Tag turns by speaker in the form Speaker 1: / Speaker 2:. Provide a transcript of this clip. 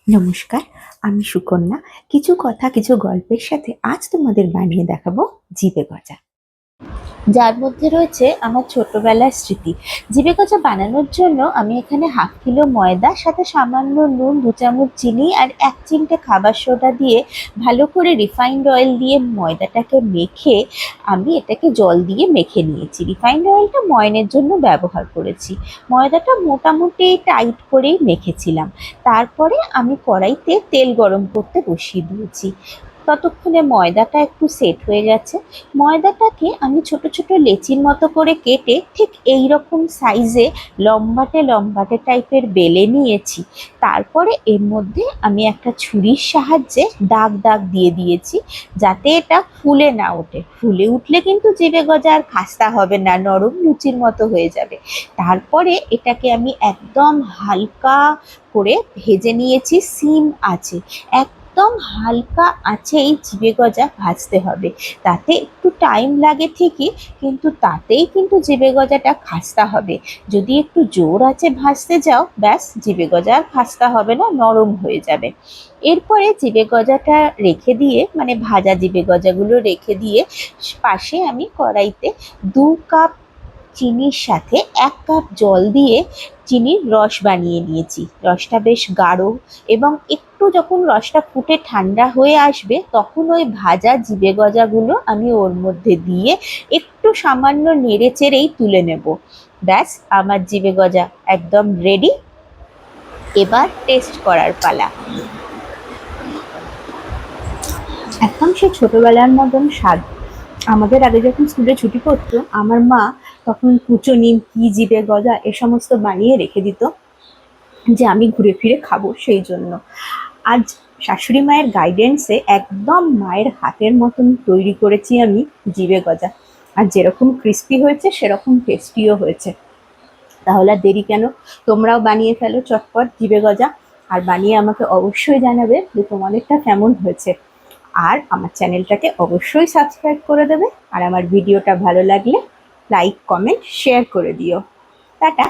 Speaker 1: নমস্কার, আমি সুকন্যা। কিছু কথা কিছু গল্পের সাথে আজ তোমাদের বানিয়ে দেখাবো জিভে গজা, যার মধ্যে রয়েছে আমার ছোটবেলার স্মৃতি। জিভে গজা বানানোর জন্য আমি এখানে 1/2 কিলো ময়দা, সাথে সামান্য নুন, 2 চামচ চিনি আর 1 চিমটে খাবার সোডা দিয়ে ভালো করে রিফাইন্ড অয়েল দিয়ে ময়দাটাকে মেখে আমি এটাকে জল দিয়ে মেখে নিয়েছি। রিফাইন্ড অয়েলটা ময়নের জন্য ব্যবহার করেছি। ময়দাটা মোটামুটি টাইট করেই মেখেছিলাম। তারপরে আমি কড়াইতে তেল গরম করতে বসিয়ে দিয়েছি। ততক্ষণে ময়দাটা একটু সেট হয়ে গেছে। ময়দাটাকে আমি ছোট ছোট লেচির মতো করে কেটে ঠিক এই রকম সাইজে লম্বাটে লম্বাটে টাইপের বেলে নিয়েছি। তারপরে এর মধ্যে আমি একটা ছুরির সাহায্যে দাগ দাগ দিয়ে দিয়েছি, যাতে এটা ফুলে না ওঠে। ফুলে উঠলে কিন্তু জিভে গজা আর খাস্তা হবে না, নরম লুচির মতো হয়ে যাবে। তারপরে এটাকে আমি একদম হালকা করে ভেজে নিয়েছি সিম আঁচে। একদম হালকা আঁচেই জিভে গজা ভাজতে হবে। তাতে একটু টাইম লাগে ঠিকই, কিন্তু তাতেই কিন্তু জিভে গজাটা খাস্তা হবে। যদি একটু জোর আঁচে ভাজতে যাও, ব্যাস জিভে গজা আর খাস্তা হবে না, নরম হয়ে যাবে। এরপরে জিভে গজাটা রেখে দিয়ে, মানে ভাজা জিভে গজাগুলো রেখে দিয়ে, পাশে আমি কড়াইতে 2 কাপ চিনির সাথে 1 কাপ জল দিয়ে চিনির রস বানিয়ে নিয়েছি। রসটা বেশ গাঢ়, এবং একটু যখন রসটা ফুটে ঠান্ডা হয়ে আসবে, তখন ওই ভাজা জিভে গজাগুলো আমি ওর মধ্যে দিয়ে একটু সামান্য নেড়ে চেড়েই তুলে নেব। ব্যাস, আমার জিভে গজা একদম রেডি। এবার টেস্ট করার পালা। একদম সে ছোটবেলার মতন স্বাদ। আমাদের আগে যখন স্কুলে ছুটি পড়তো, আমার মা তখন কুচো নিমকি, জিভে গজা এ সমস্ত বানিয়ে রেখে দিত, যে আমি ঘুরে ফিরে খাবো সেই জন্য। আজ শাশুড়ি মায়ের গাইডেন্সে একদম মায়ের হাতের মতন তৈরি করেছি আমি জিভে গজা। আর যেরকম ক্রিস্পি হয়েছে সেরকম টেস্টিও হয়েছে। তাহলে আর দেরি কেন, তোমরাও বানিয়ে ফেলো চটপট জিভে গজা। আর বানিয়ে আমাকে অবশ্যই জানাবে যে তোমাদেরটা কেমন হয়েছে। আর আমার চ্যানেলটাকে অবশ্যই সাবস্ক্রাইব করে দেবে। আর আমার ভিডিওটা ভালো লাগলে লাইক, কমেন্ট, শেয়ার করে দিও। টাটা।